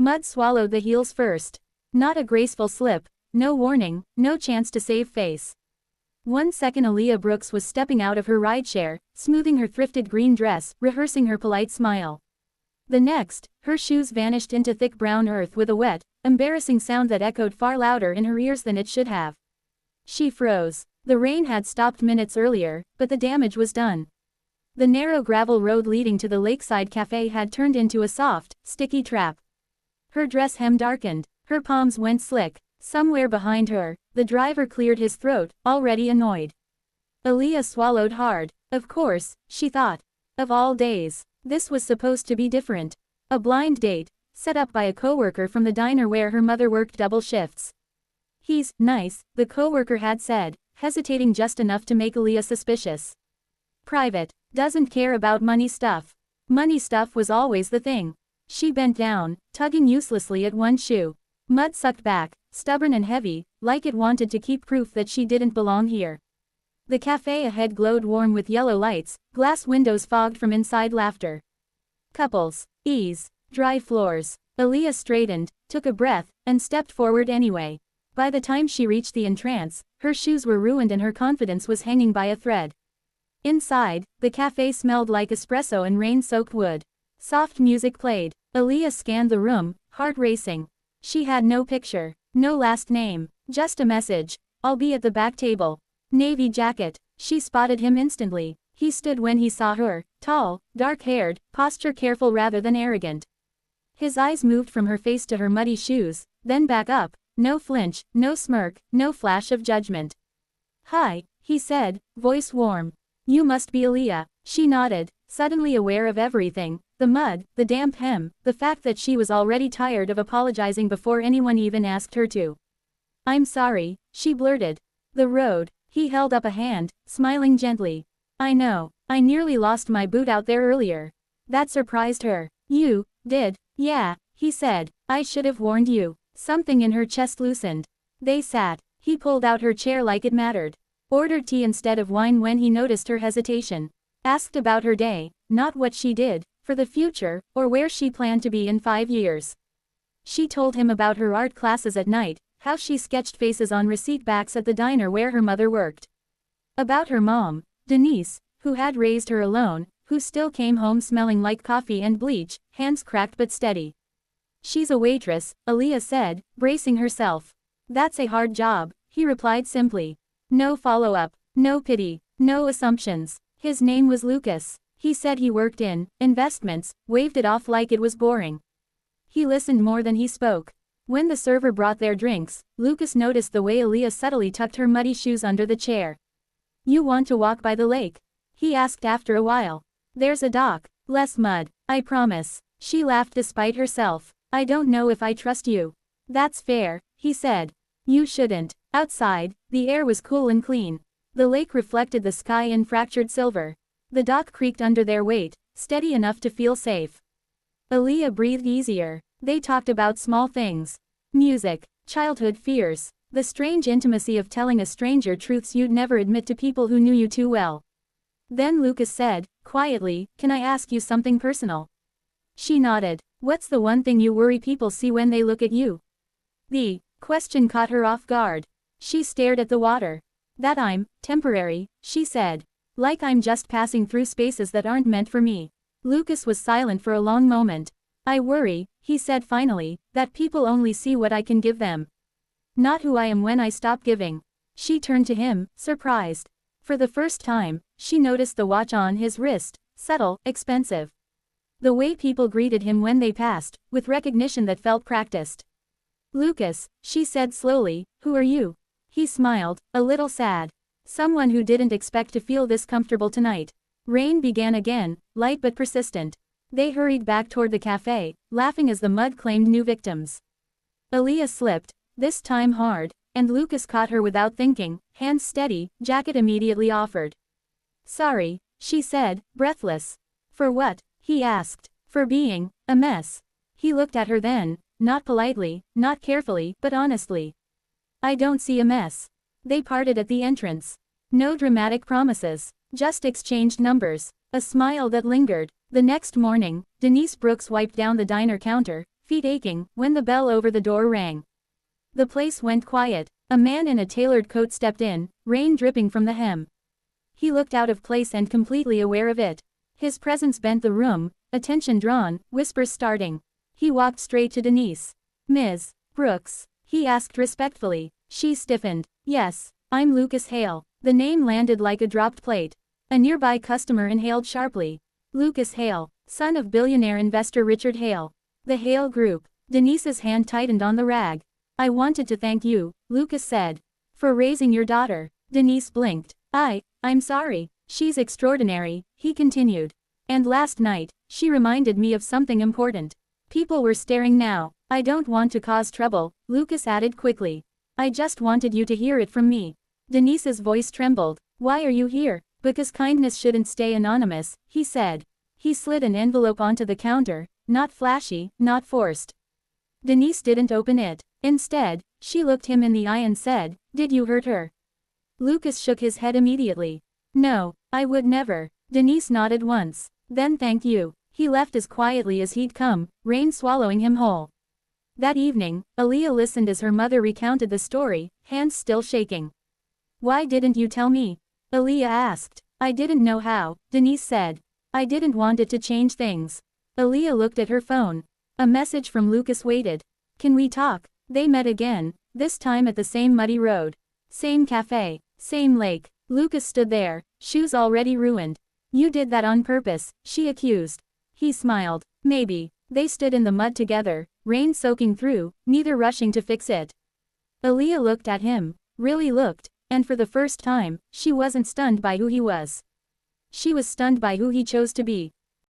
Mud swallowed the heels first. Not a graceful slip, no warning, no chance to save face. 1 second Aaliyah Brooks was stepping out of her rideshare, smoothing her thrifted green dress, rehearsing her polite smile. The next, her shoes vanished into thick brown earth with a wet, embarrassing sound that echoed far louder in her ears than it should have. She froze. The rain had stopped minutes earlier, but the damage was done. The narrow gravel road leading to the Lakeside cafe had turned into a soft, sticky trap. Her dress hem darkened. Her palms went slick. Somewhere behind her, the driver cleared his throat, already annoyed. Aaliyah swallowed hard. Of course, she thought. Of all days, this was supposed to be different. A blind date, set up by a coworker from the diner where her mother worked double shifts. He's nice, the coworker had said, hesitating just enough to make Aaliyah suspicious. Private, doesn't care about money stuff. Money stuff was always the thing. She bent down, tugging uselessly at one shoe. Mud sucked back, stubborn and heavy, like it wanted to keep proof that she didn't belong here. The cafe ahead glowed warm with yellow lights, glass windows fogged from inside laughter. Couples, ease, dry floors. Aaliyah straightened, took a breath, and stepped forward anyway. By the time she reached the entrance, her shoes were ruined and her confidence was hanging by a thread. Inside, the cafe smelled like espresso and rain-soaked wood. Soft music played. Aaliyah scanned the room, heart racing. She had no picture, no last name, just a message, "I'll be at the back table." Navy jacket. She spotted him instantly. He stood when he saw her, tall, dark-haired, posture careful rather than arrogant. His eyes moved from her face to her muddy shoes, then back up, no flinch, no smirk, no flash of judgment. "Hi," he said, voice warm. "You must be Aaliyah." She nodded, suddenly aware of everything, the mud, the damp hem, the fact that she was already tired of apologizing before anyone even asked her to. "I'm sorry," she blurted. "The road." He held up a hand, smiling gently. "I know, I nearly lost my boot out there earlier." That surprised her. "You did?" "Yeah," he said. "I should have warned you." Something in her chest loosened. They sat. He pulled out her chair like it mattered. Ordered tea instead of wine when he noticed her hesitation. Asked about her day, not what she did, for the future, or where she planned to be in 5 years. She told him about her art classes at night, how she sketched faces on receipt backs at the diner where her mother worked. About her mom, Denise, who had raised her alone, who still came home smelling like coffee and bleach, hands cracked but steady. "She's a waitress," Aaliyah said, bracing herself. "That's a hard job," he replied simply. No follow-up, no pity, no assumptions. His name was Lucas. He said he worked in investments, waved it off like it was boring. He listened more than he spoke. When the server brought their drinks, Lucas noticed the way Aaliyah subtly tucked her muddy shoes under the chair. "You want to walk by the lake?" he asked after a while. "There's a dock, less mud, I promise." She laughed despite herself. "I don't know if I trust you." "That's fair," he said. "You shouldn't." Outside, the air was cool and clean. The lake reflected the sky in fractured silver. The dock creaked under their weight, steady enough to feel safe. Aaliyah breathed easier. They talked about small things. Music, childhood fears, the strange intimacy of telling a stranger truths you'd never admit to people who knew you too well. Then Lucas said, quietly, "Can I ask you something personal?" She nodded. "What's the one thing you worry people see when they look at you?" The question caught her off guard. She stared at the water. "That I'm temporary," she said. "Like I'm just passing through spaces that aren't meant for me." Lucas was silent for a long moment. "I worry," he said finally, "that people only see what I can give them. Not who I am when I stop giving." She turned to him, surprised. For the first time, she noticed the watch on his wrist, subtle, expensive. The way people greeted him when they passed, with recognition that felt practiced. "Lucas," she said slowly, "who are you?" He smiled, a little sad. "Someone who didn't expect to feel this comfortable tonight." Rain began again, light but persistent. They hurried back toward the cafe, laughing as the mud claimed new victims. Aaliyah slipped, this time hard, and Lucas caught her without thinking, hands steady, jacket immediately offered. "Sorry," she said, breathless. "For what?" he asked. "For being a mess." He looked at her then, not politely, not carefully, but honestly. "I don't see a mess." They parted at the entrance. No dramatic promises, just exchanged numbers, a smile that lingered. The next morning, Denise Brooks wiped down the diner counter, feet aching, when the bell over the door rang. The place went quiet. A man in a tailored coat stepped in, rain dripping from the hem. He looked out of place and completely aware of it. His presence bent the room, attention drawn, whispers starting. He walked straight to Denise. "Ms. Brooks?" he asked respectfully. She stiffened. "Yes, I'm Lucas Hale." The name landed like a dropped plate. A nearby customer inhaled sharply. Lucas Hale, son of billionaire investor Richard Hale. The Hale Group. Denise's hand tightened on the rag. "I wanted to thank you," Lucas said, "for raising your daughter." Denise blinked. I'm sorry. She's extraordinary," he continued. "And last night, she reminded me of something important." People were staring now. "I don't want to cause trouble," Lucas added quickly. "I just wanted you to hear it from me." Denise's voice trembled. "Why are you here?" "Because kindness shouldn't stay anonymous," he said. He slid an envelope onto the counter, not flashy, not forced. Denise didn't open it. Instead, she looked him in the eye and said, "Did you hurt her?" Lucas shook his head immediately. "No, I would never." Denise nodded once. "Then thank you." He left as quietly as he'd come, rain swallowing him whole. That evening, Aaliyah listened as her mother recounted the story, hands still shaking. "Why didn't you tell me?" Aaliyah asked. "I didn't know how," Denise said. "I didn't want it to change things." Aaliyah looked at her phone. A message from Lucas waited. "Can we talk?" They met again, this time at the same muddy road. Same cafe, same lake. Lucas stood there, shoes already ruined. "You did that on purpose," she accused. He smiled. "Maybe." They stood in the mud together, rain soaking through, neither rushing to fix it. Aaliyah looked at him, really looked, and for the first time, she wasn't stunned by who he was. She was stunned by who he chose to be.